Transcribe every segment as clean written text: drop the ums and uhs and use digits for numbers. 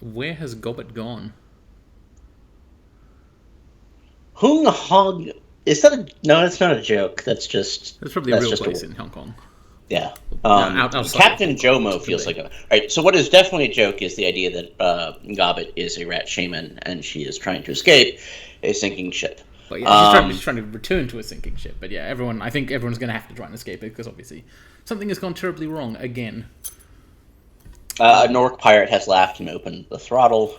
Where has Gobbet gone? Hung Hog. Is that a no? That's not a joke. That's probably a That's real just a place word. in Hong Kong. Yeah. Outside of Captain Hong Kong, Jomo feels particularly. like a. All right. So what is definitely a joke is the idea that Gobbet is a rat shaman and she is trying to escape a sinking ship. But yeah, she's Um, trying to return to a sinking ship. But yeah, I think everyone's going to have to try and escape it because obviously something has gone terribly wrong again. a Nork pirate has laughed and opened the throttle.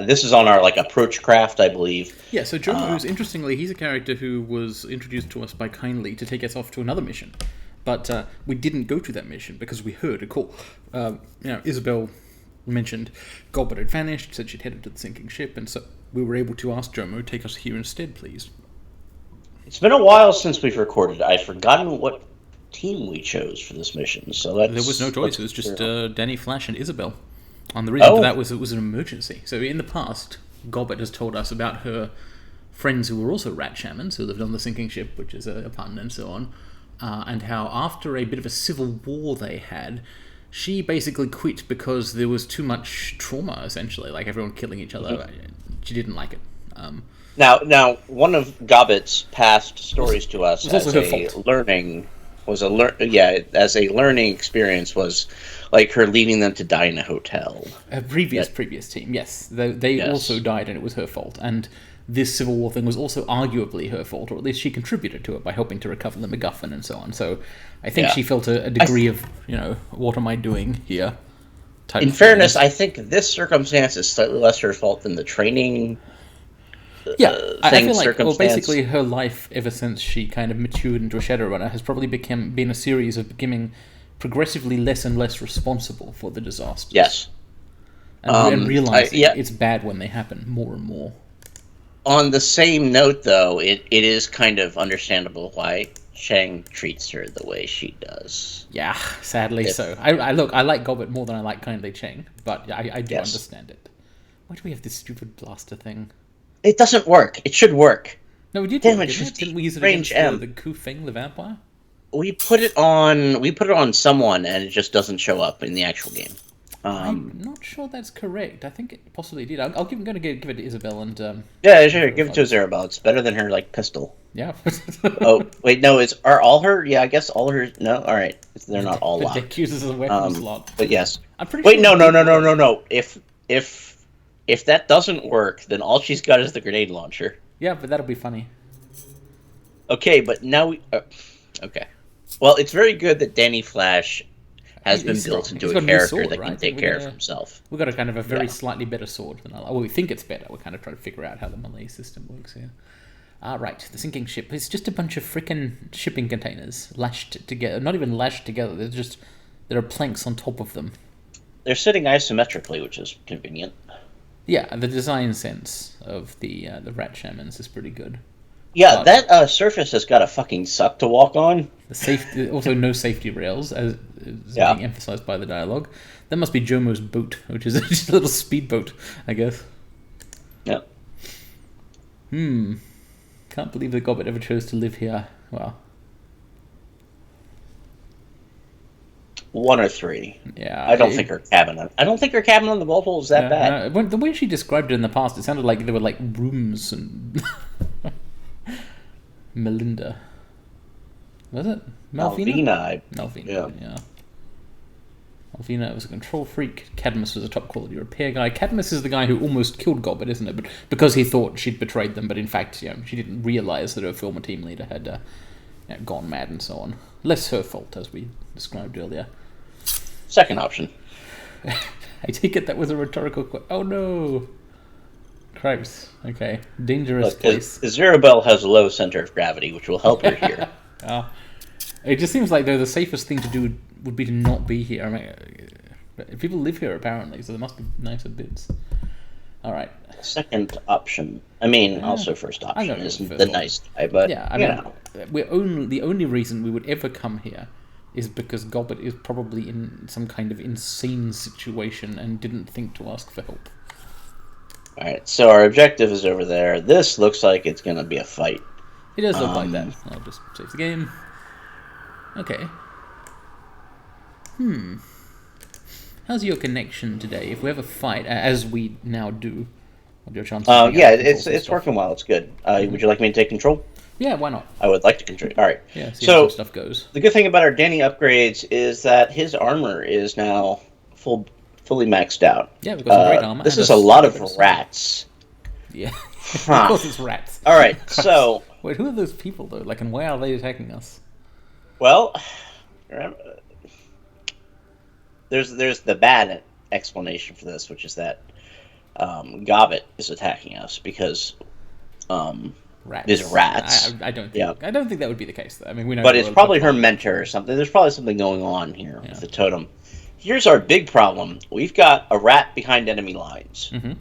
This is on our like approach craft, I believe. Yeah, so Jomo, Uh, who's interestingly, he's a character who was introduced to us by Kindly to take us off to another mission. But we didn't go to that mission because we heard a call. Isabel mentioned Gobbet had vanished, said she'd headed to the sinking ship, and so we were able to ask Jomo, take us here instead, please. it's been a while since we've recorded. I've forgotten what team we chose for this mission, so There was no choice. let's It was just clear up. Danny Flash and Isabel. And the reason for Oh, that was it was an emergency. So in the past, Gobbet has told us about her friends who were also rat shamans who lived on the sinking ship, which is a pun and so on, and how after a bit of a civil war they had, she basically quit because there was too much trauma, essentially, like everyone killing each other. She didn't like it. now, one of Gobbet's past It stories to us was also as her a fault. learning was a learn yeah as a learning experience was like her leaving them to die in a hotel. Her That previous team, yes, they also yes, died, and it was her fault. And this civil war thing was also arguably her fault, or at least she contributed to it by helping to recover the MacGuffin and so on. So I think yeah. she felt a I degree of, what am I doing here type In fairness, feelings. I think this circumstance is slightly less her fault than the training Yeah, I thing feel like, well, circumstance. basically her life ever since she kind of matured into a Shadowrunner has probably been a series of becoming progressively less and less responsible for the disasters, Yes. and realizing Yeah. it's bad when they happen more and more. On the same note, though, it is kind of understandable why Chang treats her the way she does. Yeah, sadly If so. I like Gobbet more than I like Kindly Cheng, but I do yes, understand it. Why do we have this stupid blaster thing? it doesn't work. It should work. No, we did work, Damage didn't it? Didn't 15 we use it range against the M. the Ku Feng, the vampire? We put it on. We put it on someone, and it just doesn't show up in the actual game. I'm not sure that's correct. I think it possibly did. I'm going to give it to Isabel and Yeah, sure. Give it verify to this. Zarabel. It's better than her like pistol. Yeah. Oh wait, no. Is are all her? Yeah, I guess all her. No, all right. They're not all The deck locked. uses a weapon slot. But yes. I'm pretty Wait, sure no, it no, did no, no, no, work. no. If that doesn't work, then all she's got is the grenade launcher. Yeah, but that'll be funny. Okay, but now we. Okay. Well, it's very good that Danny Flash has been He's strong. built into He's a got a new character sword, that can right? take care of himself. We got a kind of a very Yeah. slightly better sword than I like. Well, we think it's better. We're kind of trying to figure out how the Malay system works here. Right, the sinking ship. It's just a bunch of freaking shipping containers lashed together. Not even lashed together. There are planks on top of them. They're sitting isometrically, which is convenient. Yeah, the design sense of the rat shamans is pretty good. Yeah, But that surface has got to fucking suck to walk on. the safety, also no safety rails, as is Yeah. being emphasized by the dialogue. That must be Jomo's boat, which is just a little speedboat, I guess. Yeah. Can't believe that Gobbet ever chose to live here. Well, One or three. yeah. I don't think her cabin. I don't think her cabin on the vault hole is that bad. The way she described it in the past, it sounded like there were like rooms and Melinda. Was it Malvina? Malvina, Malvina, yeah. yeah. Malvina was a control freak. Cadmus was a top quality repair guy. Cadmus is the guy who almost killed Gobbet, isn't it? But because he thought she'd betrayed them, but in fact, she didn't realize that her former team leader had gone mad and so on. Less her fault, as we described earlier. Second option. I take it that was a rhetorical question. Oh no! Cripes. Okay. Dangerous Look, place. Zarabel has a low center of gravity, which will help her here. It just seems like though the safest thing to do would be to not be here. I mean, people live here apparently, so there must be nicer bits. All right. Second option. I mean, also first I know option it was isn't the the first one. nice guy, but Yeah, I you mean, know. the only reason we would ever come here is because Gobbet is probably in some kind of insane situation and didn't think to ask for help. All right, so our objective is over there. This looks like it's going to be a fight. It does look like that. I'll just save the game. Okay. How's your connection today? If we have a fight, as we now do, what are your chances? Yeah, it's working well. It's good. Would you like me to take control? Yeah, why not? I would like to control. All right. Yeah, see how some stuff goes. The good thing about our Danny upgrades is that his armor is now fully maxed out. Yeah, we've got some great armor. This is a lot of rats. Yeah, of course it's rats. All right, so wait, who are those people though? Like, and why are they attacking us? Well, there's the bad explanation for this, which is that Gobbet is attacking us because there's rats. I don't think. I don't think that would be the case, though. I mean, we know. But it's probably her mentor or something. There's probably something going on here with the totem. Here's our big problem. We've got a rat behind enemy lines. Mm-hmm.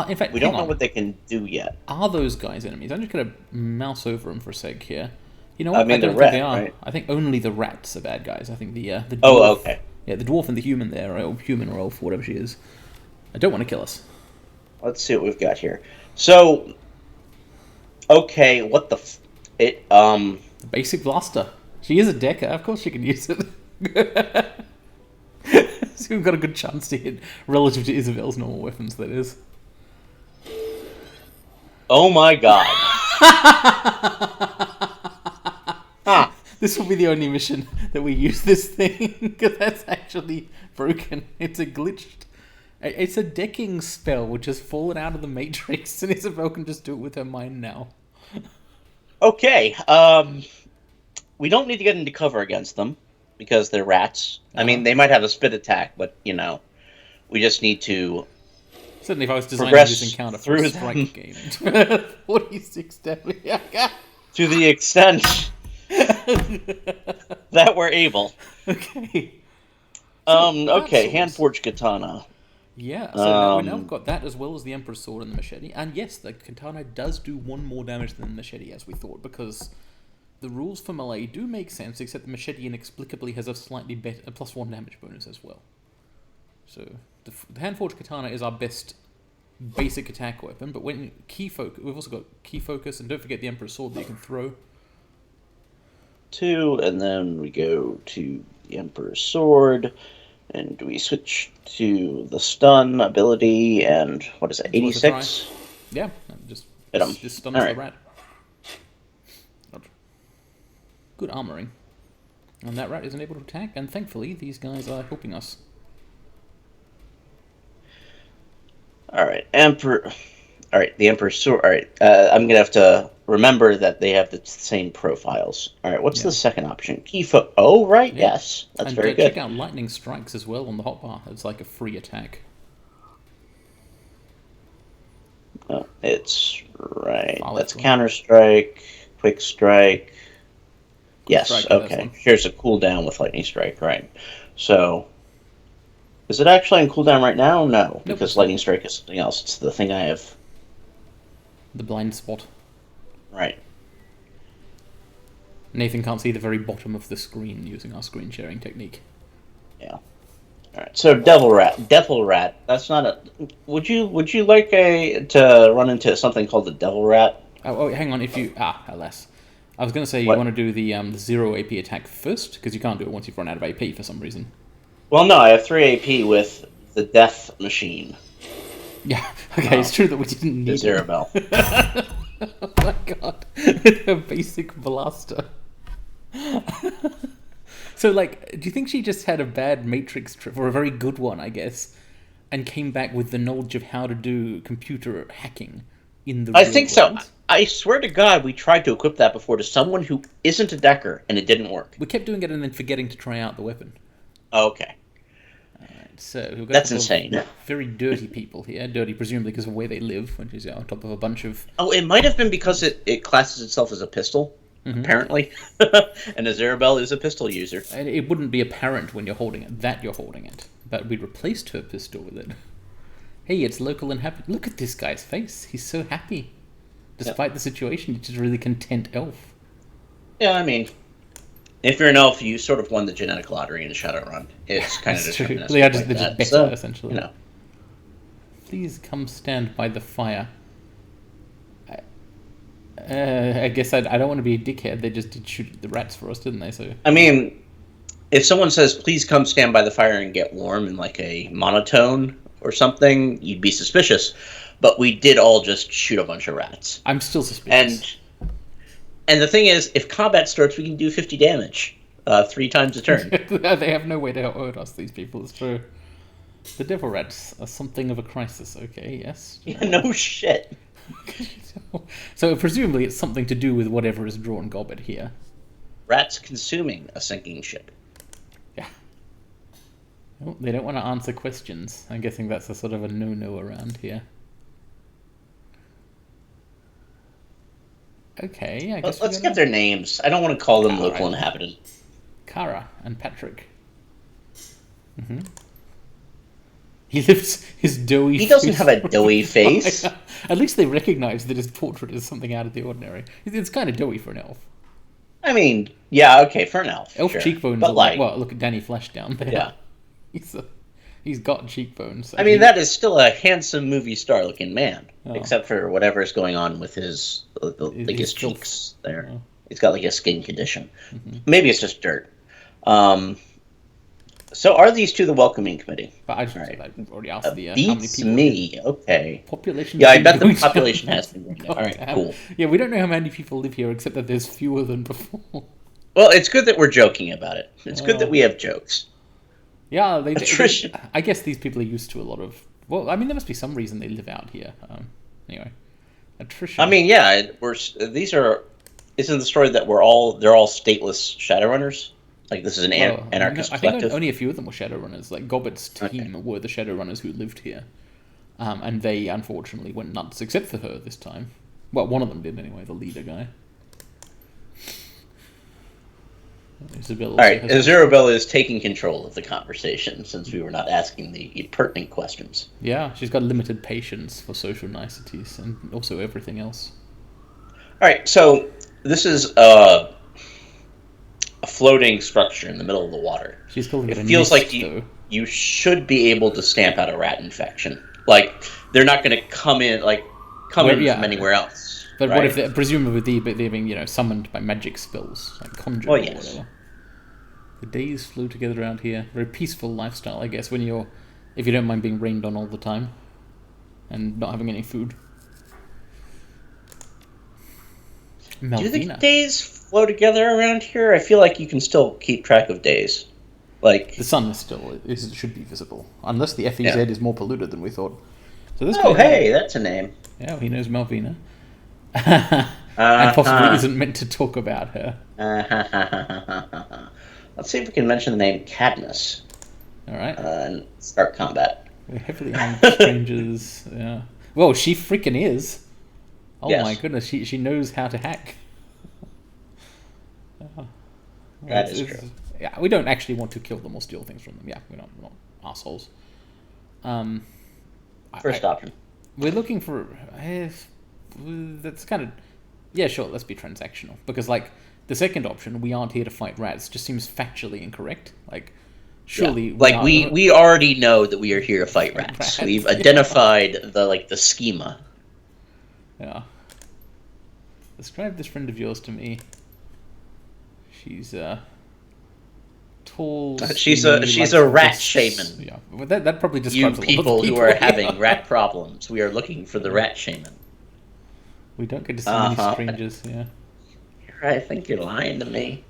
In fact, we don't know what they can do yet. Are those guys enemies? I'm just going to mouse over them for a sec here. You know what? I mean, I don't think they are. Right? I think only the rats are bad guys. I think the dwarf, okay. Yeah, the dwarf and the human there, or human or elf, whatever she is. I don't want to kill us. Let's see what we've got here. So, okay, what the the basic blaster. She is a decker. Of course she can use it. So we've got a good chance to hit relative to Isabel's normal weapons, that is. Oh my god. This will be the only mission that we use this thing, because that's actually broken. It's a glitched... It's a decking spell which has fallen out of the Matrix, and Isabel can just do it with her mind now. Okay, we don't need to get into cover against them, because they're rats. I mean, they might have a spit attack, but, you know, we just need to... Certainly if I was designing this encounter for a strike game. 46 damage. To the extent that we're able. Okay. Okay, hand-forged katana. Yeah, so now we've got that as well as the Emperor's Sword and the machete. And yes, the katana does do one more damage than the machete, as we thought, because the rules for melee do make sense, except the machete inexplicably has a slightly better, a +1 damage bonus as well. So the hand-forged katana is our best basic attack weapon, but when we've also got key focus, and don't forget the Emperor's Sword that you can throw. 2, and then we go to the Emperor's Sword, and we switch to the stun ability, and what is it, 86? Yeah, just stuns the rat. Good armoring. And that rat isn't able to attack, and thankfully these guys are helping us. Alright, the Emperor's Sword. Alright, I'm gonna have to remember that they have the same profiles. Alright, what's the second option? Oh, right, yes. That's very good. Check out Lightning Strikes as well on the hotbar. It's like a free attack. Oh, it's right. That's Counter-Strike, Quick Strike. Yes, okay. Here's a cooldown with Lightning Strike, right. So... is it actually on cooldown right now? No, because Lightning Strike is something else. It's the thing I have. The blind spot. Right. Nathan can't see the very bottom of the screen using our screen sharing technique. Yeah. Alright, so Devil Rat. That's not a... Would you like to run into something called the Devil Rat? Oh, hang on, alas. I was going to say you want to do the 0 AP attack first, because you can't do it once you've run out of AP for some reason. Well, no, I have 3 AP with the Death Machine. Yeah, okay, it's true that we didn't need Zarabelle. Oh my god, a basic blaster. So, like, do you think she just had a bad Matrix trip, or a very good one, I guess, and came back with the knowledge of how to do computer hacking in the real think world? So. I swear to God, we tried to equip that before to someone who isn't a decker, and it didn't work. We kept doing it and then forgetting to try out the weapon. Okay. Alright, so we've got that's insane. Very dirty people here. Dirty, presumably, because of where they live, which is on top of a bunch of... Oh, it might have been because it classes itself as a pistol, apparently. And a Zarabelle is a pistol user. And it wouldn't be apparent when you're holding it, that you're holding it. But we replaced her pistol with it. Hey, it's local and happy. Look at this guy's face. He's so happy. Despite the situation, he's just a really content elf. Yeah, I mean... if you're an elf, you sort of won the genetic lottery in Shadowrun. It's kind of deterministic. They are just better, essentially. You know. Please come stand by the fire. I guess I don't want to be a dickhead. They just did shoot the rats for us, didn't they? So I mean, if someone says, please come stand by the fire and get warm in like a monotone or something, you'd be suspicious. But we did all just shoot a bunch of rats. I'm still suspicious. And the thing is, if combat starts, we can do 50 damage 3 times a turn. They have no way to hurt us, these people, it's true. The devil rats are something of a crisis, okay, yes. Yeah, no shit. So presumably it's something to do with whatever is drawn Gobbet here. Rats consuming a sinking ship. Yeah. Well, they don't want to answer questions. I'm guessing that's a sort of a no-no around here. Okay, I guess let's get their names. I don't want to call them local inhabitants. Kara and Patrick. Mm-hmm. He lifts his doughy face. He doesn't have a doughy face. At least they recognize that his portrait is something out of the ordinary. It's kind of doughy for an elf. I mean, yeah, okay, for an elf. Elf sure. cheekbones but are like, well, look at Danny Flash down there. Yeah. He's got cheekbones. I mean, that is still a handsome movie star looking man, except for whatever's going on with his cheeks there. Oh. He's got like a skin condition. Mm-hmm. Maybe it's just dirt. So are these two the welcoming committee? But I've already asked the how many people. Me, okay. Population. Yeah, I bet the population has been. All right, cool. Yeah, we don't know how many people live here, except that there's fewer than before. Well, it's good that we're joking about it. It's good that we have jokes. Yeah, attrition. I guess these people are used to a lot of. Well, I mean, there must be some reason they live out here. Anyway, attrition. I mean, yeah, these are. Isn't the story that they're all stateless Shadowrunners? Like this is an anarchist collective? I think only a few of them were Shadowrunners. Like Gobbet's team were the Shadowrunners who lived here. And they unfortunately went nuts, except for her this time. Well, one of them did anyway, the leader guy. Alright, Azurabella is taking control of the conversation since we were not asking the pertinent questions. Yeah, she's got limited patience for social niceties and also everything else. Alright, so this is a floating structure in the middle of the water. She's calling it a feels nest, like you should be able to stamp out a rat infection. Like, they're not going to come in from anywhere else. But right? What if they're presumably they're being, summoned by magic spells, like conjured or whatever? The days flow together around here. Very peaceful lifestyle, I guess, if you don't mind being rained on all the time and not having any food. Malvina. Do you think days flow together around here? I feel like you can still keep track of days. Like the sun should be visible, unless the FEZ is more polluted than we thought. So this that's a name. Yeah, he knows Malvina, and possibly isn't meant to talk about her. Let's see if we can mention the name Cadmus. All right. And start combat. We're heavily armed strangers. Yeah. Well, she freaking is. Oh my goodness, she knows how to hack. That is true. Yeah, we don't actually want to kill them or steal things from them. Yeah, we're not assholes. First option. We're looking for. That's kind of. Yeah, sure. Let's be transactional because, the second option, we aren't here to fight rats, just seems factually incorrect. Surely. Yeah. We already know that we are here to fight rats. We've identified the schema. Yeah. Describe this friend of yours to me. She's tall. She's a rat shaman. Yeah, well, that probably describes you people who are having rat problems. We are looking for the rat shaman. We don't get to see many strangers. Yeah. I think you're lying to me.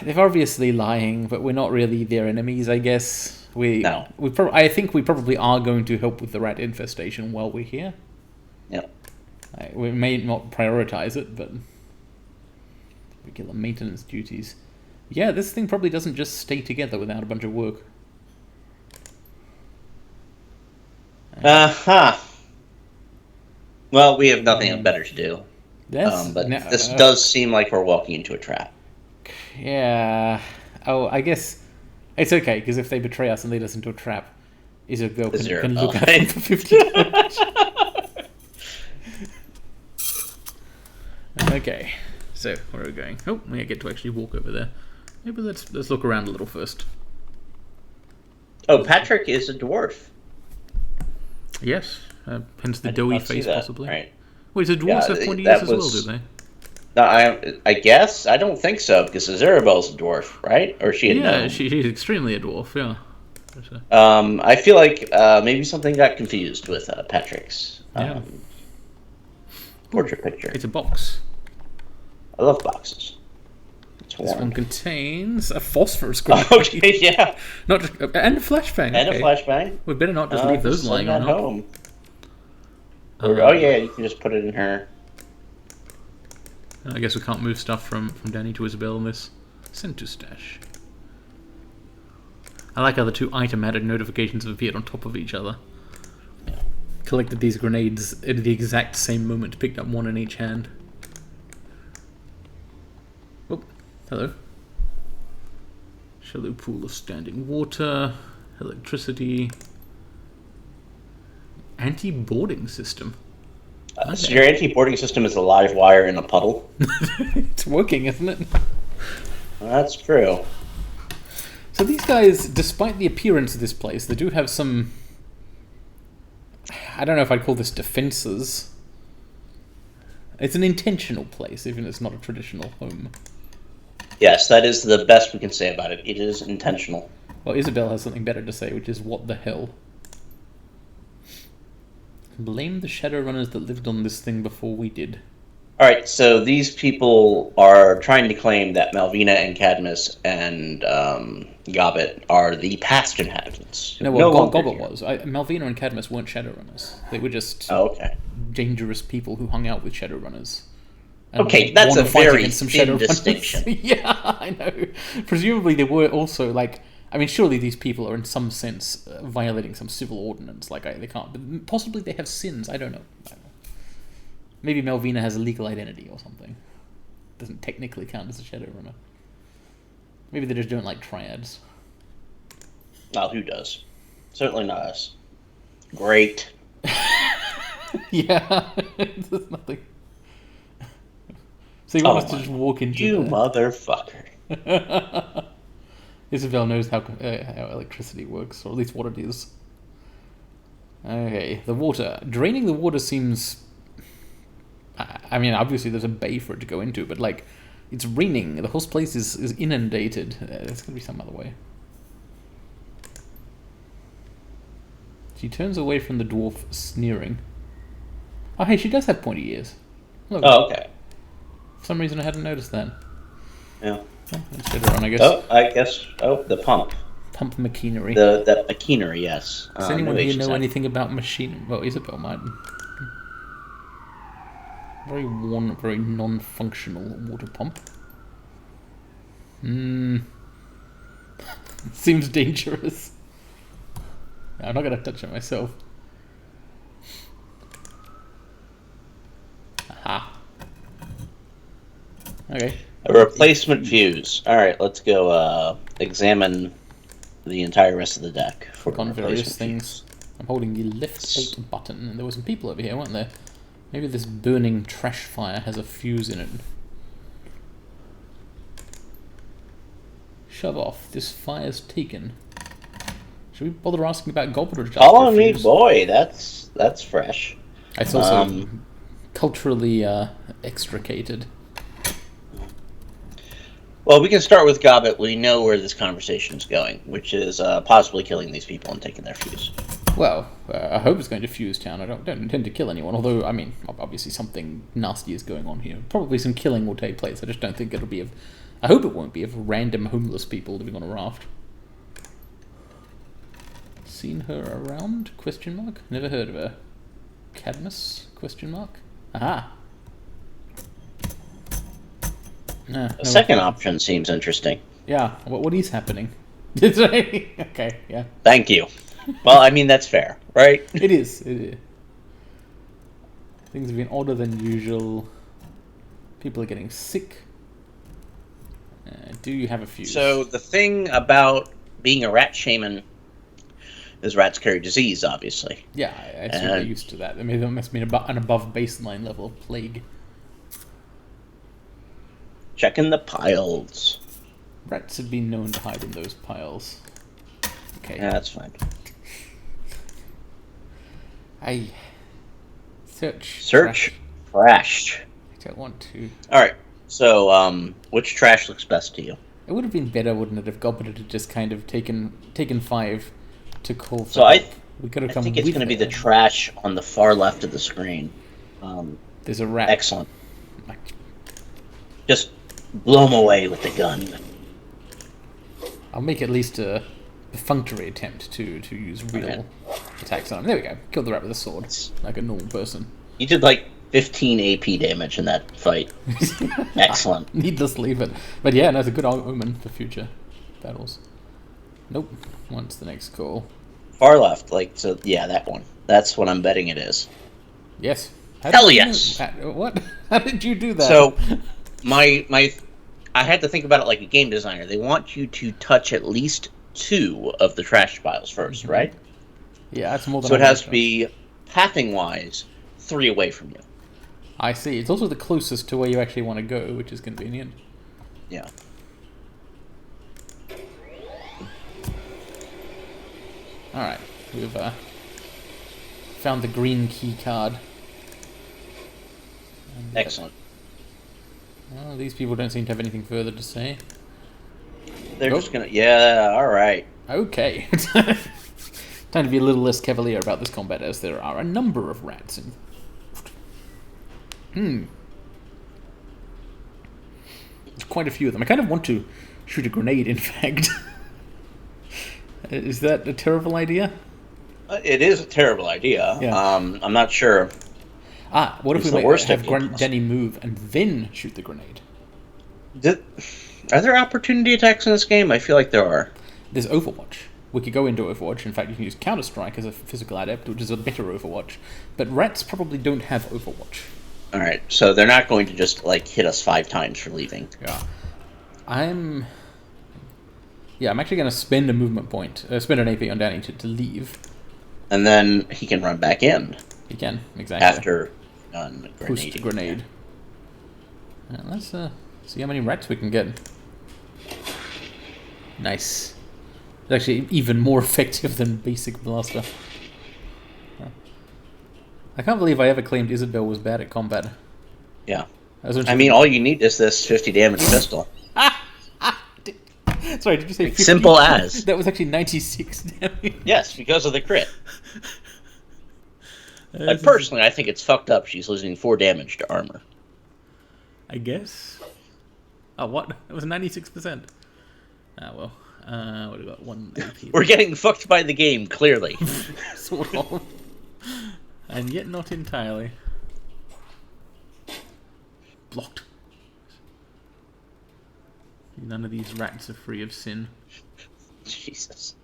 They're obviously lying, but we're not really their enemies. I guess No. I think we probably are going to help with the rat infestation while we're here. Yep. We may not prioritize it, but regular maintenance duties. Yeah, this thing probably doesn't just stay together without a bunch of work. Well, we have nothing better to do. Yes. But this does seem like we're walking into a trap. Yeah. Oh, I guess it's okay, because if they betray us and lead us into a trap, Isabel can look at them for 50 damage. Okay. So, where are we going? Oh, we get to actually walk over there. Maybe let's look around a little first. Oh, Patrick is a dwarf. Yes. Hence the doughy face, possibly. Right. Wait, so dwarves have pointy ears as well, do they? No, I guess I don't think so because Azirabel's a dwarf, right? Or she? Yeah, she's extremely a dwarf. Yeah. I feel like maybe something got confused with Patrick's portrait picture. It's a box. I love boxes. This one contains a phosphorus grenade. Okay, yeah. Not just, and a flashbang. And a flashbang. We better not just leave those lying at on home. Oh yeah, you can just put it in her. I guess we can't move stuff from Danny to Isabel in this. Send to stash. I like how the two item-added notifications have appeared on top of each other. Yeah. Collected these grenades at the exact same moment, picked up one in each hand. Oh, hello. Shallow pool of standing water, electricity, anti-boarding system. Okay. So your anti-boarding system is a live wire in a puddle? It's working, isn't it? Well, that's true. So these guys, despite the appearance of this place, they do have some... I don't know if I'd call this defenses. It's an intentional place, even if it's not a traditional home. Yes, that is the best we can say about it. It is intentional. Well, Isabel has something better to say, which is, what the hell? Blame the Shadowrunners that lived on this thing before we did. Alright, so these people are trying to claim that Malvina and Cadmus and Gobbet are the past inhabitants. No, well, Gobbet was. Malvina and Cadmus weren't Shadowrunners. They were just dangerous people who hung out with Shadowrunners. Okay, that's a very thin distinction. Yeah, I know. Presumably they were also, like... I mean, surely these people are in some sense violating some civil ordinance. Like, they can't... But possibly they have sins. I don't know. Maybe Malvina has a legal identity or something. Doesn't technically count as a Shadowrunner. Maybe they just don't like triads. Well, who does? Certainly not us. Great. Yeah, there's nothing. So you want us to just walk into you motherfucker. Isabel knows how electricity works, or at least what it is. Okay, the water. Draining the water seems... I mean, obviously there's a bay for it to go into, but, like, it's raining. The whole place is inundated. There's going to be some other way. She turns away from the dwarf, sneering. Oh, hey, she does have pointy ears. Look. Oh, okay. For some reason I hadn't noticed that. Yeah. Oh, that's Shadowrun, I guess. I guess. Oh, the pump. Pump machinery. The machinery, yes. Does anyone here know anything about machine? Well, Isabel might. Very worn, very non-functional water pump. Seems dangerous. I'm not going to touch it myself. Aha. Okay. A replacement fuse. Alright, let's go examine the entire rest of the deck. Click on various things. I'm holding the left alt button, and there were some people over here, weren't there? Maybe this burning trash fire has a fuse in it. Shove off. This fire's taken. Should we bother asking about Gobbet or just Follow me, boy. That's fresh. It's also culturally extricated. Well, we can start with Gobbet. We know where this conversation is going, which is possibly killing these people and taking their fuse. Well, I hope it's going to fuse town. I don't intend to kill anyone, although, I mean, obviously something nasty is going on here. Probably some killing will take place. I just don't think it'll be of... I hope it won't be of random homeless people living on a raft. Seen her around? Question mark? Never heard of her. Cadmus? Question mark? Aha! The second option seems interesting. Yeah, what is happening? Okay, yeah. Thank you. Well, I mean, that's fair, right? It is. Things have been odder than usual. People are getting sick. Do you have a fuse? So the thing about being a rat shaman is rats carry disease, obviously. Yeah, I assume they're used to that. I mean, there must be an above baseline level of plague. Checking the piles. Rats have been known to hide in those piles. Okay. Yeah, that's fine. Search crash. I don't want to. Alright. So, which trash looks best to you? It would have been better, wouldn't it, if Gobbet had just kind of taken 5 to call for So help. We could have I come think it's with going to be the them. trash on the far left of the screen. There's a rat. Excellent. Just blow him away with the gun. I'll make at least a perfunctory attempt to use real attacks on him. There we go. Killed the rat with a sword, like a normal person. You did like 15 AP damage in that fight. Excellent. Needlessly, but yeah, that's a good omen for future battles. Nope. What's the next call? Far left, yeah, that one. That's what I'm betting it is. Yes. Hell yes. What? How did you do that? So, I had to think about it like a game designer. They want you to touch at least 2 of the trash piles first, right? Yeah, that's more than. So it has to be, pathing-wise, 3 away from you. I see. It's also the closest to where you actually want to go, which is convenient. Yeah. Alright, we've found the green key card. Excellent. Well, these people don't seem to have anything further to say. They're just gonna... Yeah, alright. Okay. Time to be a little less cavalier about this combat, as there are a number of rats in... Quite a few of them. I kind of want to shoot a grenade, in fact. Is that a terrible idea? It is a terrible idea. Yeah. I'm not sure. What if we have Denny move and then shoot the grenade? Are there opportunity attacks in this game? I feel like there are. There's Overwatch. We could go into Overwatch. In fact, you can use Counter-Strike as a physical adept, which is a better Overwatch. But rats probably don't have Overwatch. Alright, so they're not going to just, hit us 5 times for leaving. Yeah. I'm actually going to spend a movement point, spend an AP on Danny to leave. And then he can run back in. He can, exactly. After Post grenade. Yeah, let's see how many rats we can get. Nice. It's actually even more effective than basic blaster. I can't believe I ever claimed Isabel was bad at combat. Yeah. I mean, all you need is this 50 damage pistol. Sorry, did you say 50? Simple as. That was actually 96 damage. Yes, because of the crit. Personally, I think it's fucked up she's losing 4 damage to armor. I guess. Oh, what? It was 96%. Ah, well. What have we got? 1 AP. We're getting fucked by the game, clearly. Sort of. And yet not entirely. Blocked. None of these rats are free of sin. Jesus.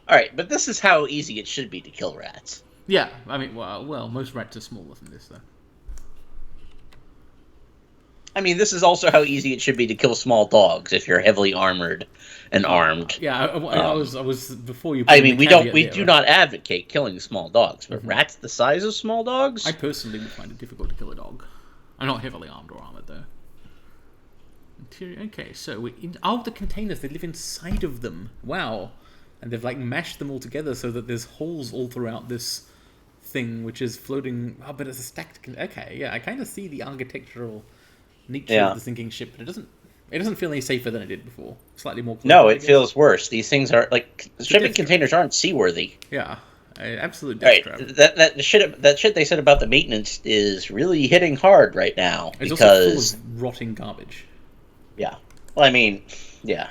Alright, but this is how easy it should be to kill rats. Yeah, I mean, well, most rats are smaller than this, though. I mean, this is also how easy it should be to kill small dogs if you're heavily armored and armed. Yeah, I was before you. I mean, we do not advocate killing small dogs, but rats the size of small dogs. I personally would find it difficult to kill a dog. I'm not heavily armed or armored though. Interior. Okay, so the containers, they live inside of them. Wow, and they've mashed them all together so that there's holes all throughout this thing, which is floating. Oh, but it's a stacked. Okay, yeah, I kind of see the architectural nature of the sinking ship, but it doesn't feel any safer than it did before. Slightly more. No, it feels worse. These things are shipping containers aren't seaworthy. Yeah, absolute death trap. That shit they said about the maintenance is really hitting hard right now it's because also full of rotting garbage. Yeah, well, I mean, yeah.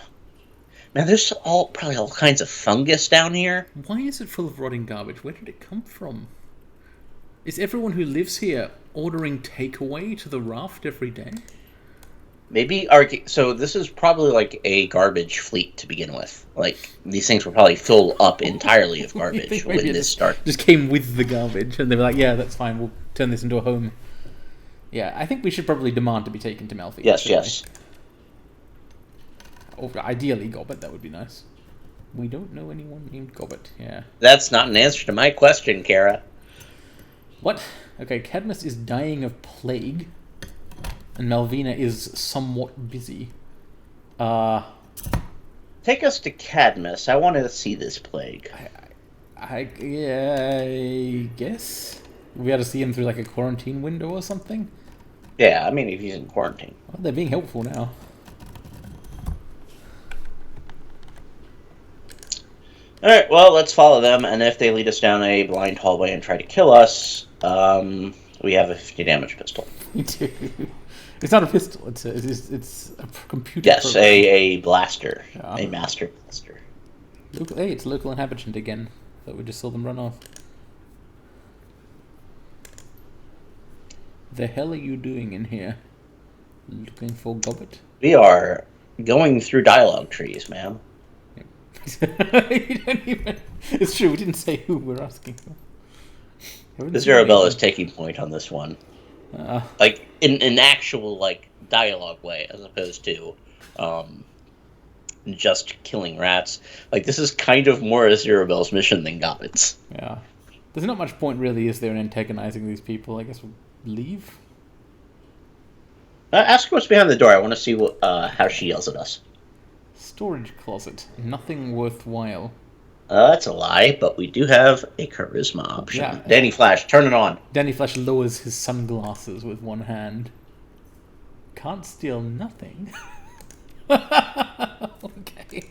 Man, there's probably all kinds of fungus down here. Why is it full of rotting garbage? Where did it come from? Is everyone who lives here ordering takeaway to the raft every day? Maybe so this is probably a garbage fleet to begin with. These things will probably fill up entirely of garbage when this starts. Just came with the garbage, and they were like, "Yeah, that's fine. We'll turn this into a home." Yeah, I think we should probably demand to be taken to Malfi. Yes. Or ideally, Gobbet. That would be nice. We don't know anyone named Gobbet. Yeah. That's not an answer to my question, Kara. What? Okay, Cadmus is dying of plague, and Malvina is somewhat busy. Take us to Cadmus. I want to see this plague. I guess we had to see him through a quarantine window or something. Yeah, I mean, if he's in quarantine. Well, they're being helpful now. Alright, well, let's follow them, and if they lead us down a blind hallway and try to kill us, we have a 50 damage pistol. Me too. It's not a pistol, it's a computer Yes, program. a blaster. A master blaster. Hey, it's a local inhabitant again. Thought we just saw them run off. The hell are you doing in here? Looking for Gobbet? We are going through dialogue trees, ma'am. You don't even... It's true, we didn't say who we're asking for. The Zerabel is taking point on this one. Like, in an actual, like, dialogue way, as opposed to just killing rats. Like, this is kind of more a Zerabel's mission than Gobbet's. Yeah. There's not much point, really, is there, in antagonizing these people. I guess we'll leave? Ask her what's behind the door. I want to see what, how she yells at us. Storage closet. Nothing worthwhile. That's a lie, but we do have a charisma option. Yeah. Danny Flash, turn it on. Danny Flash lowers his sunglasses with one hand. Can't steal nothing. Okay.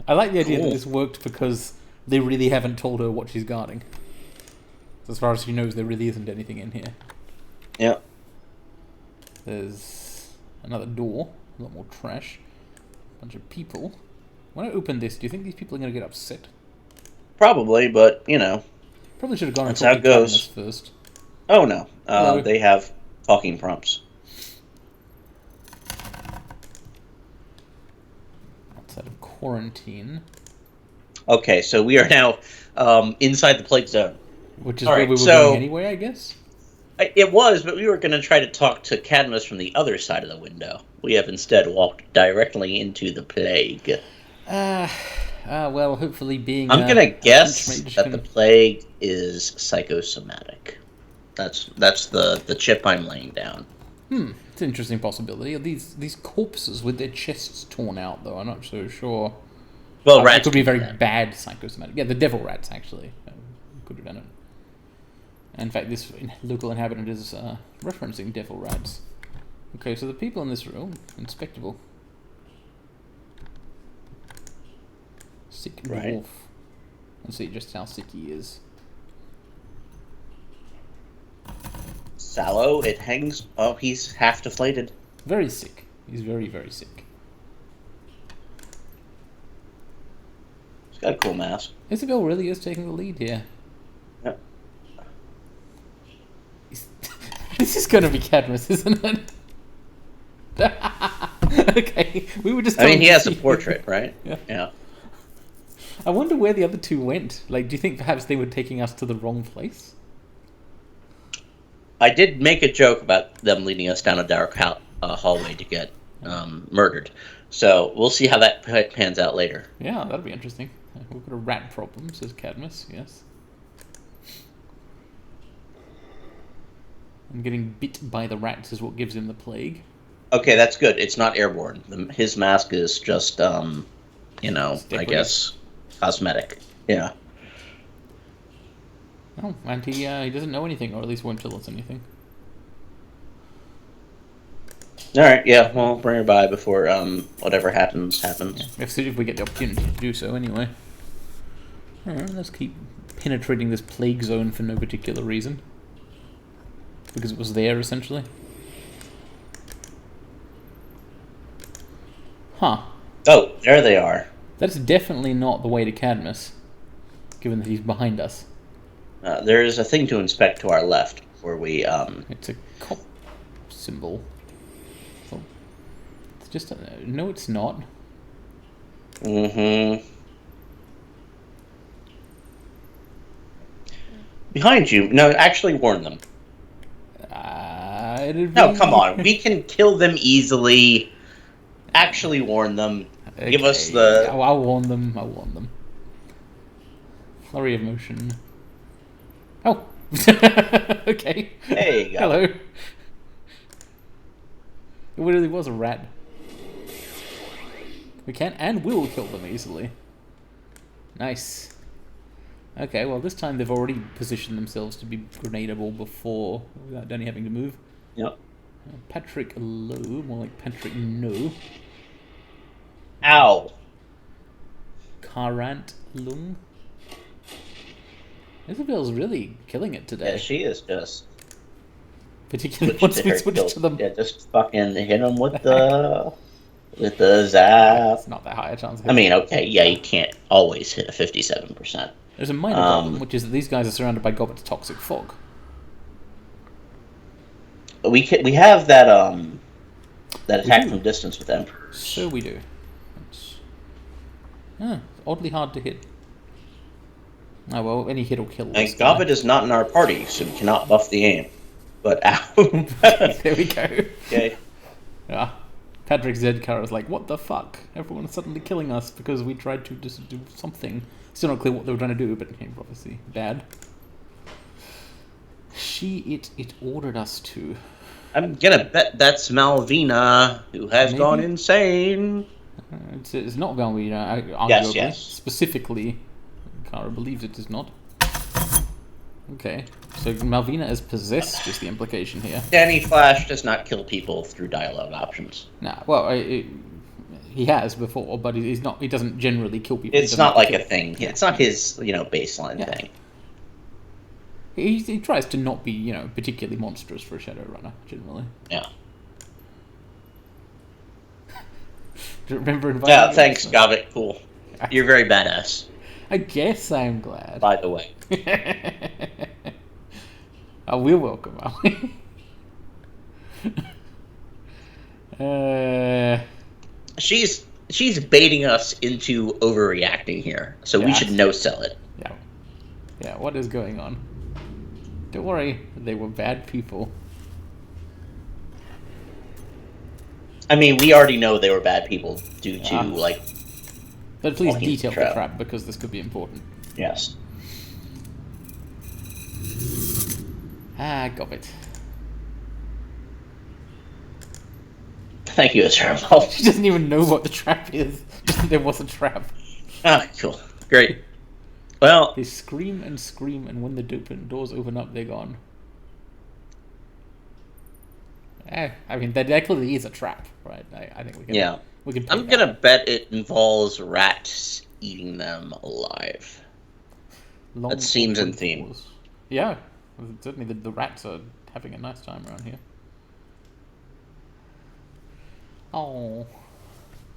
I like the idea that this worked because they really haven't told her what she's guarding. So as far as she knows, there really isn't anything in here. Yeah. There's another door. A lot more trash. A bunch of people. When I open this, do you think these people are going to get upset? Probably, but, you know. Probably should have gone and that's how it goes first. Oh, no. They have talking prompts. Outside of quarantine. Okay, so we are now inside the plague zone. Which is where we were going anyway, I guess? It was, but we were going to try to talk to Cadmus from the other side of the window. We have instead walked directly into the plague. Well, hopefully being... I'm going to guess that the plague is psychosomatic. That's the chip I'm laying down. It's an interesting possibility. These corpses with their chests torn out, though, I'm not so sure. Well, rats it could be very bad psychosomatic. Yeah, the devil rats, actually. Could have done it. In fact, this local inhabitant is referencing devil rats. Okay, so the people in this room, inspectable. Sick dwarf. Right. Let's see just how sick he is. Sallow, it hangs... Oh, he's half deflated. Very sick. He's very, very sick. He's got a cool mask. Isabel really is taking the lead here. Yep. This is going to be Cadmus, isn't it? Okay, we were just... I mean, he has a portrait, right? Yeah. I wonder where the other two went. Like, do you think perhaps they were taking us to the wrong place? I did make a joke about them leading us down a dark hallway to get murdered. So we'll see how that pans out later. Yeah, that'll be interesting. We've got a rat problem, says Cadmus, yes. And getting bit by the rats is what gives him the plague. Okay, that's good. It's not airborne. His mask is just, you know, I guess, cosmetic. Yeah. Oh, and he doesn't know anything, or at least won't tell us anything. Alright, yeah, well, bring her by before whatever happens. Yeah, if we get the opportunity to do so, anyway. Alright, let's keep penetrating this plague zone for no particular reason. Because it was there, essentially. Huh. Oh, there they are. That's definitely not the way to Cadmus, given that he's behind us. There is a thing to inspect to our left, where we, It's a cop symbol. Oh. It's just a... No, it's not. Mm-hmm. Behind you. No, actually warn them. No, come on. We can kill them easily. Actually warn them. Okay. Give us the... I'll warn them. I'll warn them. Flurry of motion. Oh! Okay. There you go. Hello. It really was a rat. We can and will kill them easily. Nice. Okay, well, this time they've already positioned themselves to be grenadable before, without Danny having to move. Yep. Patrick Low, more like Patrick No. Ow. Karant Lung. Isabel's really killing it today. Yeah, she is just... Particularly once we switch to them. Yeah, just fucking hit them with the... with the zap. It's not that high a chance. I mean, okay, yeah, you can't always hit a 57%. There's a minor problem, which is that these guys are surrounded by Gobbet's toxic fog. We have that that attack from distance with Emperors. So we do. It's oddly hard to hit. Oh well, any hit or kill. And Gobbet is not in our party, so we cannot buff the aim. But ow. There we go. Okay. Yeah. Patrick Zedkar is like, what the fuck? Everyone's suddenly killing us because we tried to just do something. Still not clear what they were trying to do, but obviously bad. It ordered us to. I'm gonna bet that's Malvina, who has gone insane. It's not Malvina, arguably. Yes. Specifically, Kara believes it is not. Okay, so Malvina is possessed is the implication here. Danny Flash does not kill people through dialogue options. Nah, well, he has before, but he's not. He doesn't generally kill people. It's not like a thing. Yeah. It's not his, baseline thing. He tries to not be, particularly monstrous for a Shadowrunner, generally. Yeah. Do you remember inviting me? Yeah, thanks, Gobbet. Cool. You're very badass. I guess I'm glad. By the way. Oh, we're welcome, are we? She's baiting us into overreacting here, so we should no-sell it. Yeah, what is going on? Don't worry, they were bad people. I mean, we already know they were bad people due to, But please detail the trap, because this could be important. Yes. Gobbet. Thank you, Israel. She doesn't even know what the trap is. Just that there was a trap. Ah, cool. Great. Well... They scream, and when the doors open up, they're gone. I mean, that clearly is a trap, right? I think we can... Yeah. We can I'm gonna bet it involves rats eating them alive. That seems in theme. Yeah. Certainly the rats are having a nice time around here. Oh.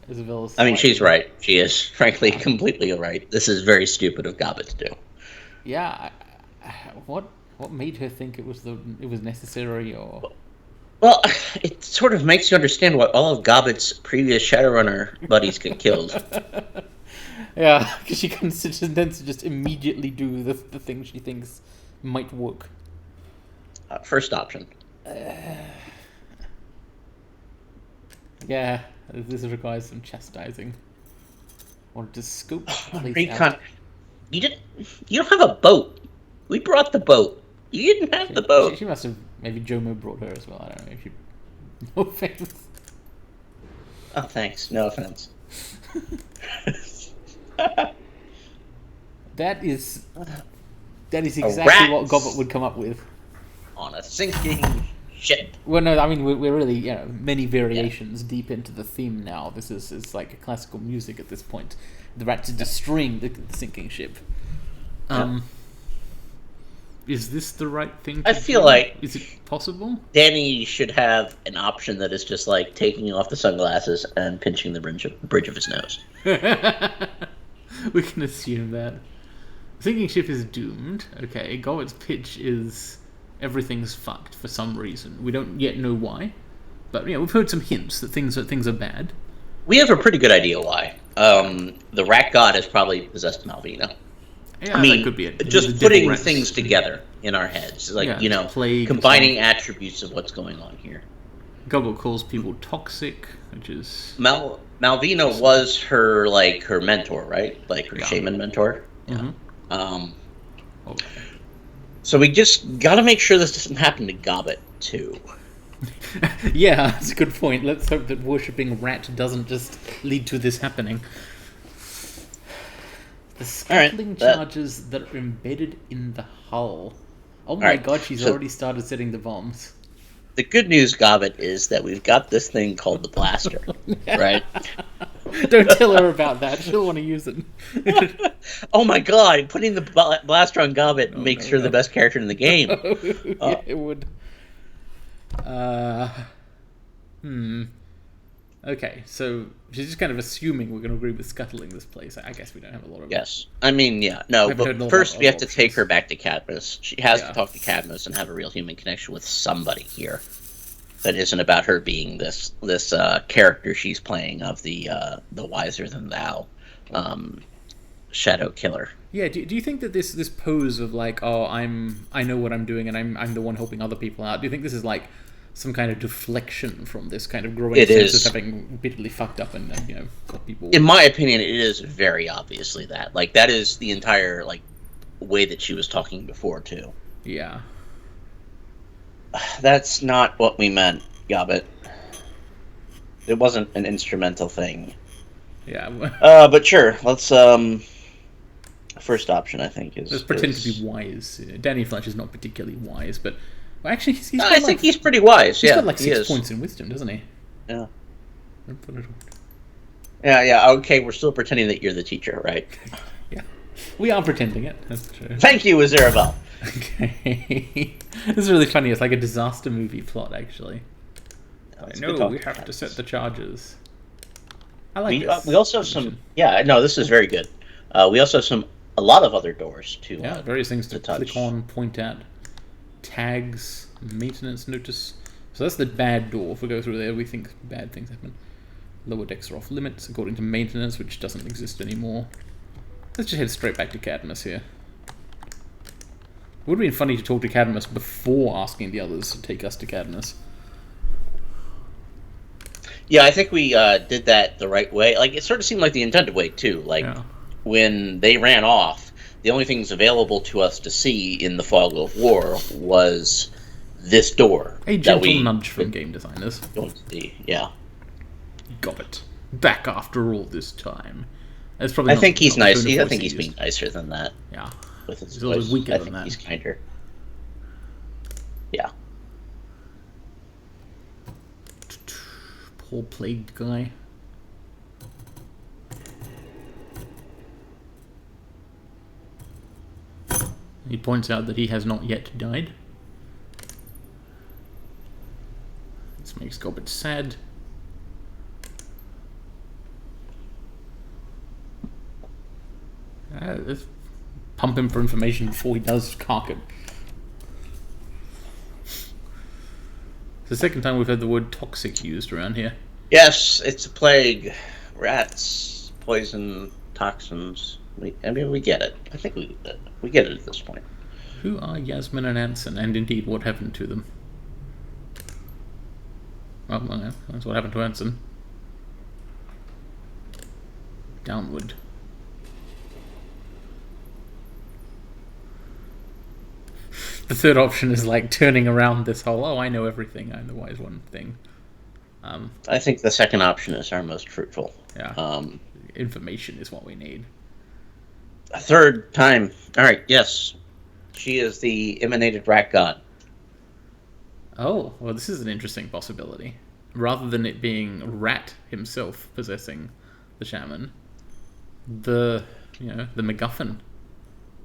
Isabel's... I mean, she's right. She is, frankly, completely right. This is very stupid of Gobbet to do. Yeah. What made her think it was necessary, or... Well, it sort of makes you understand why all of Gobbet's previous Shadowrunner buddies get killed. Yeah, because she tends to just immediately do the thing she thinks might work. First option. Yeah, this requires some chastising. Or to scope Recon. You don't have a boat. We brought the boat. You didn't have the boat. She must have. Maybe Jomo brought her as well. I don't know if you. No offense. Oh, thanks. No offense. That is exactly what Gobbet would come up with. On a sinking ship. Well, no, I mean we're really many variations deep into the theme now. This is like a classical music at this point. The rats are destroying the sinking ship. Is this the right thing to I feel like... Is it possible? Danny should have an option that is just like taking off the sunglasses and pinching the bridge of his nose. We can assume that. The sinking ship is doomed. Okay, Gobbet's pitch is everything's fucked for some reason. We don't yet know why. But we've heard some hints that things are bad. We have a pretty good idea why. The rat god has probably possessed Malvina. Yeah, I mean, that could be it. Just putting things together in our heads. Like, combining attributes of what's going on here. Gobbet calls people toxic, which is... Malvina was her mentor, right? Like, her shaman mentor. Mm-hmm. Yeah. Okay. So we just gotta make sure this doesn't happen to Gobbet, too. Yeah, that's a good point. Let's hope that worshipping rat doesn't just lead to this happening. The scuttling charges that are embedded in the hull. Oh my god, she's already started setting the bombs. The good news, Gobbet, is that we've got this thing called the blaster, right? Don't tell her about that. She'll want to use it. Oh my god, putting the blaster on Gobbet makes her the best character in the game. Yeah, it would. Okay, so she's just kind of assuming we're going to agree with scuttling this place. I guess we don't have a lot of... Yes. I mean, yeah. No, but first we have to take her back to Cadmus. She has to talk to Cadmus and have a real human connection with somebody here. That isn't about her being this character she's playing of the wiser-than-thou shadow killer. Yeah, do you think that this pose of like, oh, I know what I'm doing and I'm the one helping other people out, do you think this is like some kind of deflection from this kind of growing sense of having bitterly fucked up and got people... In my opinion, it is very obviously that. Like, that is the entire, like, way that she was talking before, too. Yeah. That's not what we meant, Gobbet. It wasn't an instrumental thing. Yeah. But sure, let's, first option, I think, is... Let's pretend to be wise. Danny Fletch is not particularly wise, but... Well, actually, I think he's pretty wise. He's got like 6 points in wisdom, doesn't he? Yeah. Yeah. Okay, we're still pretending that you're the teacher, right? Yeah, we are pretending it. That's true. Thank you, Aziravel. Okay. This is really funny. It's like a disaster movie plot, actually. No, we have to set the charges. I like this. We also have some... Yeah, no, this is very good. We also have a lot of other doors to various things to touch. Click on, point at. Tags, maintenance notice. So that's the bad door. If we go through there, we think bad things happen. Lower decks are off limits according to maintenance, which doesn't exist anymore. Let's just head straight back to Cadmus here. It would have been funny to talk to Cadmus before asking the others to take us to Cadmus. Yeah, I think we did that the right way. Like, it sort of seemed like the intended way, too. Like, when they ran off, the only things available to us to see in the fog of war was this door. A gentle nudge from game designers. Don't see, yeah. Gobbet. Back after all this time. That's probably. I think he's nice. I think he's being nicer than that. Yeah. With his he's always weaker than that. He's kinder. Yeah. Poor plagued guy. He points out that he has not yet died. This makes Gobbet sad. Let's pump him for information before he does cark it. It's the second time we've had the word toxic used around here. Yes, it's a plague. Rats, poison, toxins. We get it. I think we get it at this point. Who are Yasmin and Anson, and indeed what happened to them? Well, that's what happened to Anson. Downward. The third option is like turning around this whole, oh, I know everything, I'm the wise one thing. I think the second option is our most fruitful. Yeah. Information is what we need. A third time. Alright, yes. She is the emanated rat god. Oh, well, this is an interesting possibility. Rather than it being Rat himself possessing the shaman, the MacGuffin.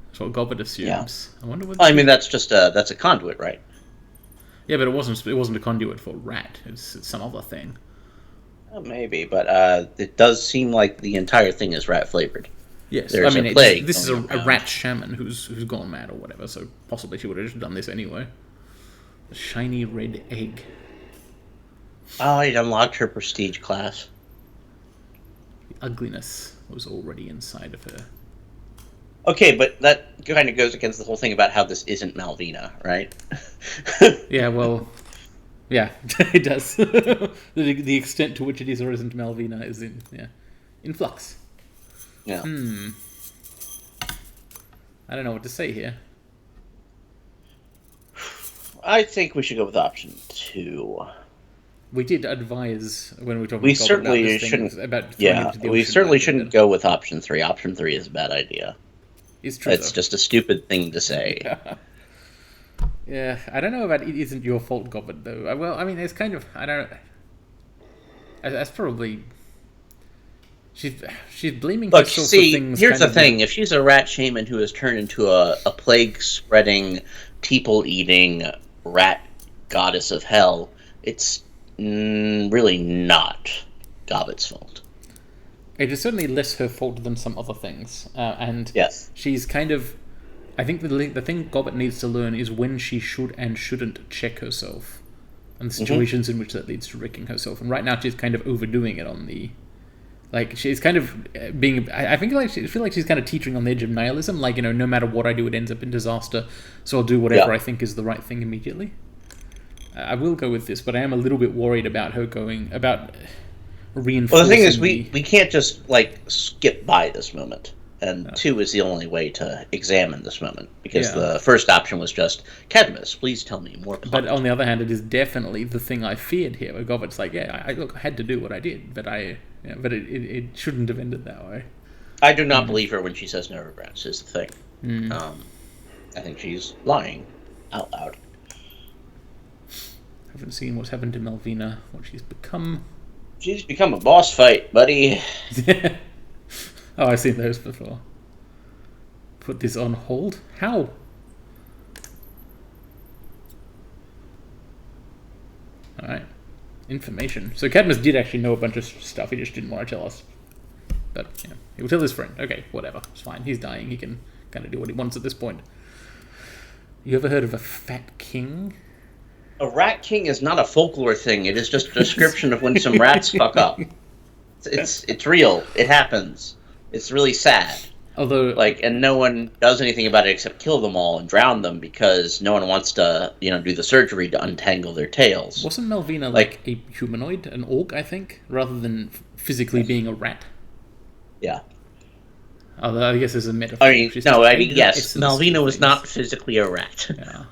That's what Gobbet assumes. Yeah. I wonder what. I mean, that's just that's a conduit, right? Yeah, but it wasn't a conduit for Rat. It's some other thing. Well, maybe, but it does seem like the entire thing is rat flavored. Yes, there's I mean, a plague. This is a rat shaman who's gone mad or whatever. So possibly she would have just done this anyway. The shiny red egg. Oh, it unlocked her prestige class. The ugliness was already inside of her. Okay, but that kind of goes against the whole thing about how this isn't Malvina, right? Yeah, well, yeah, it does. The extent to which it is or isn't Malvina is in flux. Yeah. I don't know what to say here. I think we should go with option 2. We did advise when we were talking We about certainly this thing shouldn't. about Yeah, into the we ocean, certainly right? shouldn't go with option 3. Option 3 is a bad idea. It's true. It's just a stupid thing to say. Yeah, I don't know about it isn't your fault, Gobbet, though. Well, I mean, it's kind of... I don't... That's probably... She's blaming Look, herself see, for things... here's the thing. If she's a rat shaman who has turned into a plague-spreading, people-eating rat goddess of hell, it's really not Gobbet's fault. It is certainly less her fault than some other things. And yes. She's kind of... I think the thing Gobbet needs to learn is when she should and shouldn't check herself. And the situations in which that leads to wrecking herself. And right now she's kind of overdoing it on the... Like, she's kind of being... I feel like she's kind of teetering on the edge of nihilism. Like, no matter what I do, it ends up in disaster. So I'll do whatever I think is the right thing immediately. I will go with this, but I am a little bit worried about her going... About reinforcing... Well, the thing is, we can't just, like, skip by this moment. And 2 is the only way to examine this moment. Because the first option was just, Cadmus, please tell me more plot. But on the other hand, it is definitely the thing I feared here. Where Gobbet's like, I had to do what I did, but it shouldn't have ended that way. I do not believe her when she says no regrets, is the thing. I think she's lying out loud. Haven't seen what's happened to Malvina, what she's become. She's become a boss fight, buddy. Oh, I've seen those before. Put this on hold? How? Alright. Information. So Cadmus did actually know a bunch of stuff, he just didn't want to tell us. But, he will tell his friend. Okay, whatever. It's fine. He's dying. He can kind of do what he wants at this point. You ever heard of a fat king? A rat king is not a folklore thing. It is just a description of when some rats fuck up. It's real. It happens. It's really sad. Although, and no one does anything about it except kill them all and drown them because no one wants to, do the surgery to untangle their tails. Wasn't Malvina like a humanoid, an orc, I think, rather than physically being a rat? Yeah. Although I guess there's a metaphor. Yes, Malvina was not physically a rat. Yeah.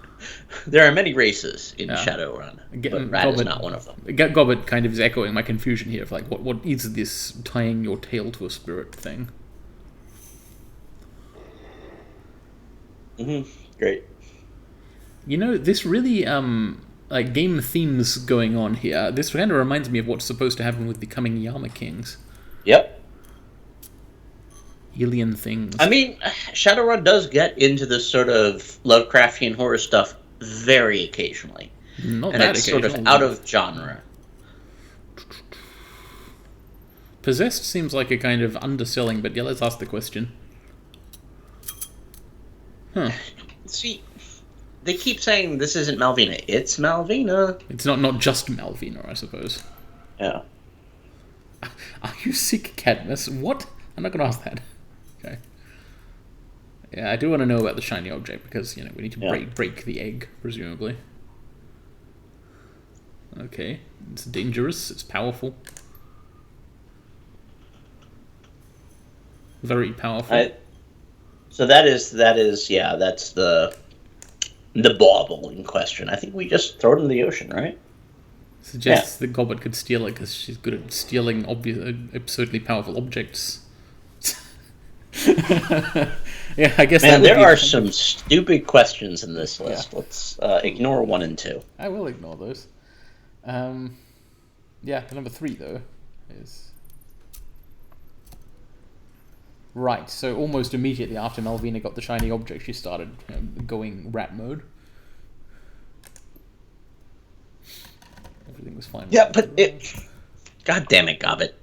There are many races in Shadowrun, but rat is not one of them. Gobbet kind of is echoing my confusion here of what is this tying your tail to a spirit thing? Great. This really game themes going on here. This kind of reminds me of what's supposed to happen with the coming Yama Kings. Yep. Alien things. I mean, Shadowrun does get into this sort of Lovecraftian horror stuff very occasionally. Not and that it's occasional. Sort of out of genre. Possessed seems like a kind of underselling, but let's ask the question. Huh. See, they keep saying this isn't Malvina. It's Malvina. It's not just Malvina, I suppose. Yeah. Are you sick, Cadmus? What? I'm not going to ask that. Okay. Yeah, I do want to know about the shiny object because, we need to break the egg, presumably. Okay. It's dangerous. It's powerful. Very powerful. So that's the bauble in question. I think we just throw it in the ocean, right? Suggests that Gobbet could steal it because she's good at stealing absurdly powerful objects. Yeah, I guess. Man, there are some stupid questions in this list. Yeah. Let's ignore 1 and 2. I will ignore those. Number 3 though is right. So almost immediately after Malvina got the shiny object, she started going rat mode. Everything was fine. Yeah, but God damn it, Gobbet.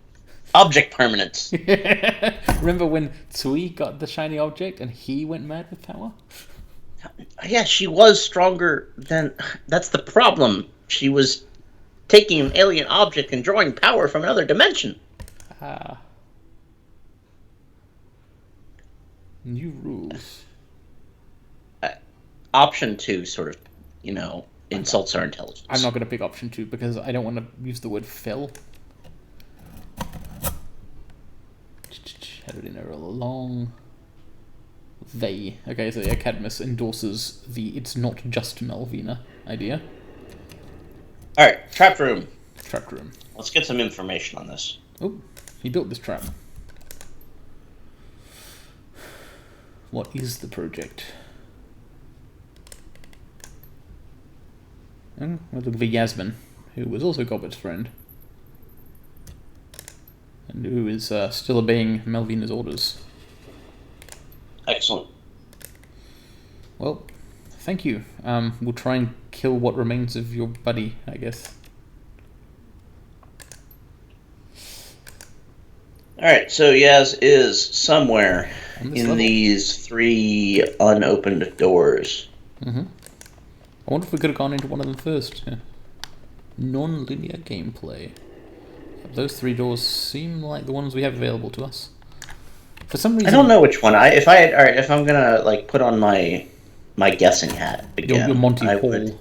Object permanence. Remember when Tsui got the shiny object and he went mad with power? Yeah, she was stronger than... That's the problem. She was taking an alien object and drawing power from another dimension. New rules. Option 2 sort of, insults our intelligence. I'm not going to pick option 2 because I don't want to use the word fell. Had it in there all along. Okay, so Cadmus endorses the "it's not just Malvina" idea. Alright, trap room. Trapped room. Let's get some information on this. Oh, he built this trap. What is the project? Oh, we'll look for Yasmin, who was also Gobbet's friend. And who is still obeying Melvina's orders. Excellent. Well, thank you. We'll try and kill what remains of your buddy, I guess. Alright, so Yaz is somewhere in level. these 3 unopened doors. Mm-hmm. I wonder if we could have gone into one of them first. Yeah. Non-linear gameplay. Those 3 doors seem like the ones we have available to us. For some reason, I don't know which one. If I'm gonna like put on my guessing hat again, your Monty Hall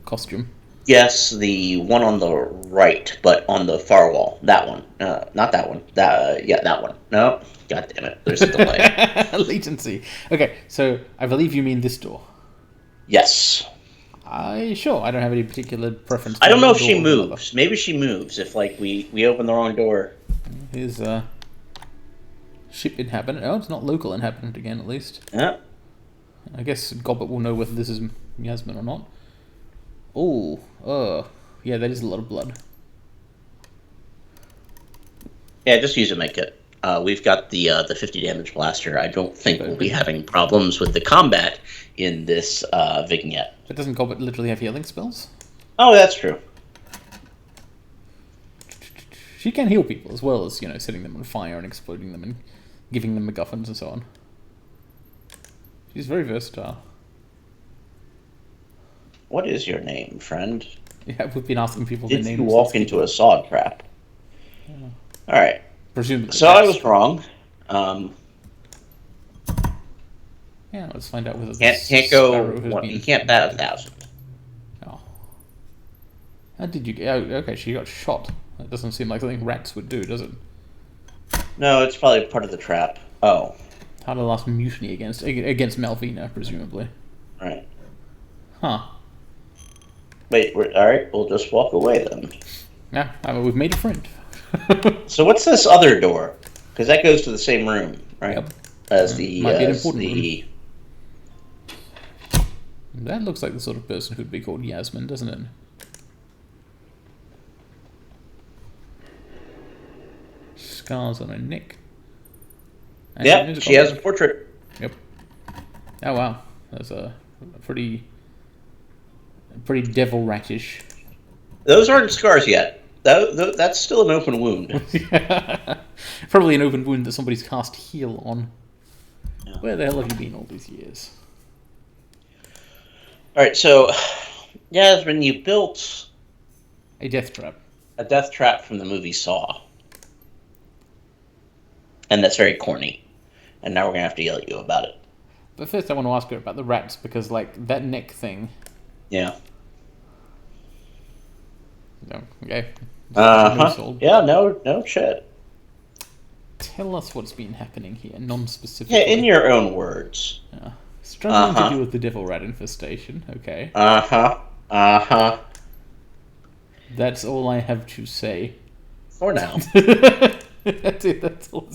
costume. Guess the one on the right, but on the far wall. That one. Not that one. That one. No. God damn it. There's a delay. Latency. Okay, so I believe you mean this door. Yes. Sure. I don't have any particular preference. I don't know if she moves. Maybe she moves if like we open the wrong door. Here's ship inhabitant. Oh, it's not local inhabitant again, at least. Yeah. I guess Gobbet will know whether this is Yasmin or not. Oh, yeah, that is a lot of blood. Yeah, just use a med kit. We've got the 50 damage blaster. I don't think we'll be having problems with the combat in this vignette. But doesn't Gobbet literally have healing spells? Oh, that's true. She can heal people as well as, setting them on fire and exploding them and giving them MacGuffins and so on. She's very versatile. What is your name, friend? Yeah, we've been asking people their names. Did you walk into a saw trap? Yeah. All right. Presumably. So I was wrong. Yeah, let's find out whether can't go. You can't bat 1,000. Oh. How did you get? Oh, okay, she got shot. That doesn't seem like something rats would do, does it? No, it's probably part of the trap. Oh. How to last mutiny against Melvina, presumably. Right. Huh. Wait, all right, we'll just walk away then. Yeah, we've made a friend. So what's this other door? Because that goes to the same room, right? Yep. As the Might be an important room. That looks like the sort of person who'd be called Yasmin, doesn't it? Scars on her neck. And yep, she has a portrait. Yep. Oh wow, that's a pretty devil ratish. Those aren't scars yet. That's still an open wound. Probably an open wound that somebody's cast heal on. Yeah. Where the hell have you been all these years? Alright, so Yasmin, you built a death trap. A death trap from the movie Saw. And that's very corny. And now we're going to have to yell at you about it. But first I want to ask her about the rats, because, like, that neck thing... Yeah. No, okay. Yeah, no shit. Tell us what's been happening here, non-specifically. Yeah, in your own words. Struggling to deal with the devil rat infestation, okay. That's all I have to say. For now. That's it, that's all.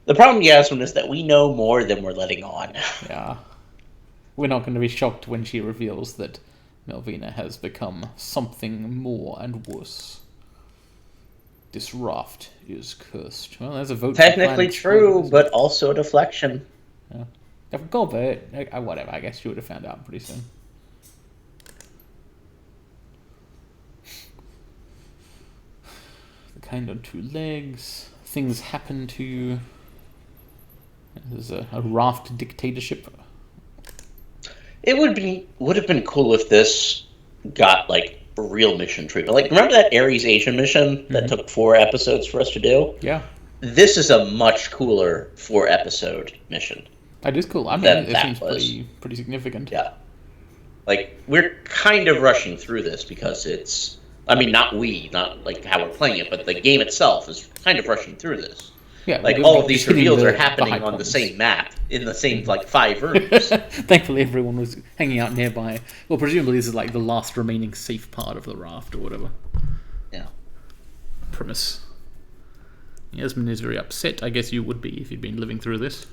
The problem, Yasmin, is that we know more than we're letting on. Yeah. We're not going to be shocked when she reveals that Melvina has become something more and worse. This raft is cursed. Well, there's a vote. Technically true, but also a deflection. Yeah. Gobbet, whatever, I guess you would have found out pretty soon. The kind on 2 legs. Things happen to you. There's a raft dictatorship. It would have been cool if this got like a real mission treatment. Like, remember that Ares Asian mission that took 4 episodes for us to do? Yeah. This is a much cooler 4-episode mission. That is cool. I mean, it seems pretty significant. Yeah. Like, we're kind of rushing through this because it's... I mean, not like how we're playing it, but the game itself is kind of rushing through this. Yeah, like all of these reveals are happening on the same map in the same 5 rooms. Thankfully, everyone was hanging out nearby. Well, presumably this is the last remaining safe part of the raft or whatever. Yeah. Premise. Yasmin is very upset. I guess you would be if you'd been living through this.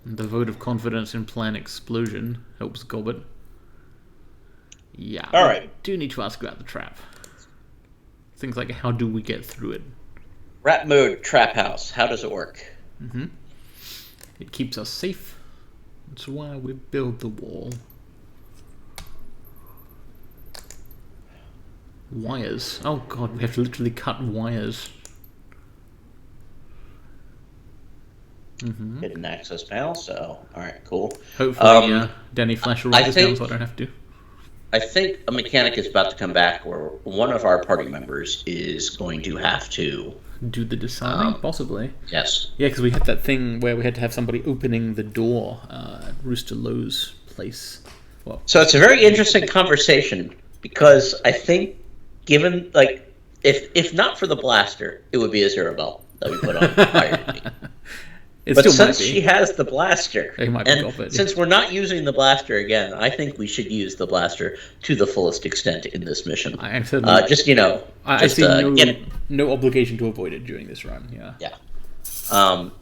And the vote of confidence in plan explosion helps Gobbet. Yeah. All right. Do need to ask about the trap. Things like, how do we get through it? Rat mode trap house. How does it work? Mm-hmm. It keeps us safe. That's why we build the wall. Wires. Oh god, we have to literally cut wires. Mm-hmm. Get an access panel, so alright, cool. Hopefully Danny Flash will write this down so I don't have to. I think a mechanic is about to come back where one of our party members is going to have to do the disarming, possibly. Yes. Yeah, because we had that thing where we had to have somebody opening the door at Rooster Lowe's place. Well, so it's a very interesting conversation because I think, given if not for the blaster, it would be a Zero Bell that we put on fire. But since she has the blaster, and since we're not using the blaster again, I think we should use the blaster to the fullest extent in this mission. I see no obligation to avoid it during this run. Yeah. Yeah.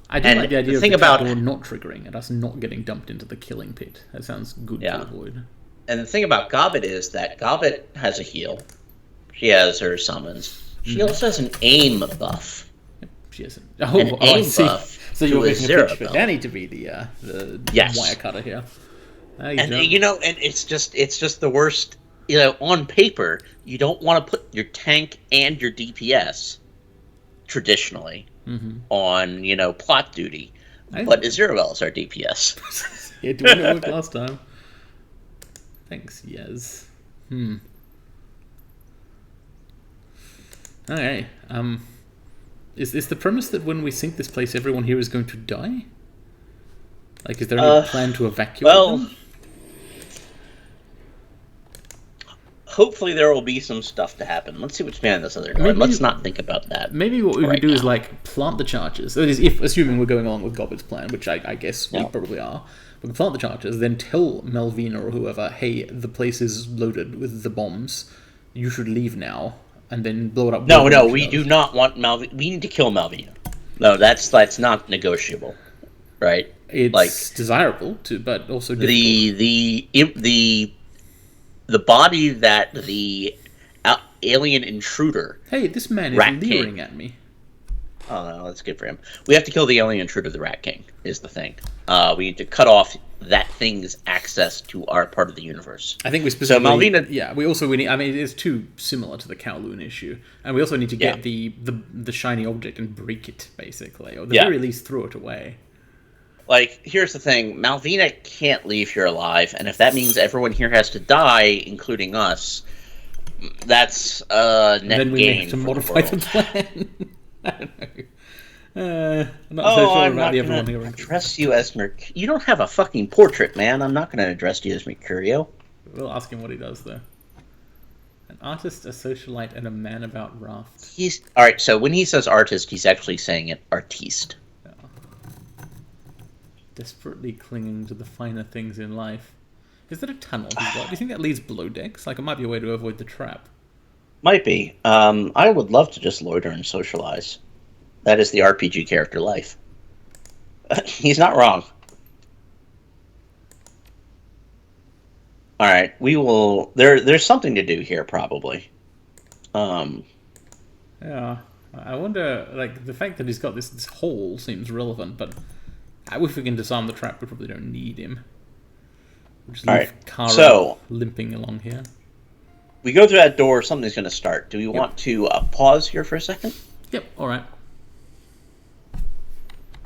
I do like the idea of the door not triggering and us not getting dumped into the killing pit. That sounds good to avoid. And the thing about Gobbet is that Gobbet has a heal. She has her summons. She also has an aim buff. Yep, she has an aim buff. So you're making a pitch for Danny to be the wire cutter here. And it's just the worst. On paper, you don't want to put your tank and your DPS traditionally on plot duty, but Azirael is our DPS. Yeah, doing it work last time. Thanks, yes. Okay. Is the premise that when we sink this place, everyone here is going to die? Is there any plan to evacuate them? Hopefully there will be some stuff to happen. Let's see what's behind this other door. Let's not think about that. Maybe what we could do is plant the charges. That is, assuming we're going along with Gobbet's plan, which I guess we probably are. We can plant the charges, then tell Malvina or whoever, hey, the place is loaded with the bombs. You should leave now. And then blow it up. No, we do not want Malvina. We need to kill Malvina. No, that's not negotiable, right? It's desirable but also difficult. The body that the alien intruder. Hey, this man is leering at me. Oh no, that's good for him. We have to kill the alien intruder, the Rat King. Is the thing. We need to cut off that thing's access to our part of the universe. I think we specifically. So Malvina. Yeah, we need. I mean, it is too similar to the Kowloon issue, and we also need to get the shiny object and break it, basically, or at the very least throw it away. Here's the thing: Malvina can't leave here alive, and if that means everyone here has to die, including us, that's net gain. Then we have to modify the plan. I don't know. I'm not so sure about everyone here. Address you as You don't have a fucking portrait, man. I'm not going to address you as Mercurio. We'll ask him what he does, though. An artist, a socialite, and a man about raft. Alright, so when he says artist, he's actually saying it artiste. Yeah. Desperately clinging to the finer things in life. Is that a tunnel he's got? Do you think that leads below decks? It might be a way to avoid the trap. Might be. I would love to just loiter and socialize. That is the RPG character life. He's not wrong. Alright, we will... There's something to do here, probably. Yeah. I wonder, the fact that he's got this hole seems relevant, but if we can disarm the trap, we probably don't need him. We'll just leave Kara limping along here. We go through that door, something's going to start. Do we want to pause here for a second? Yep, alright.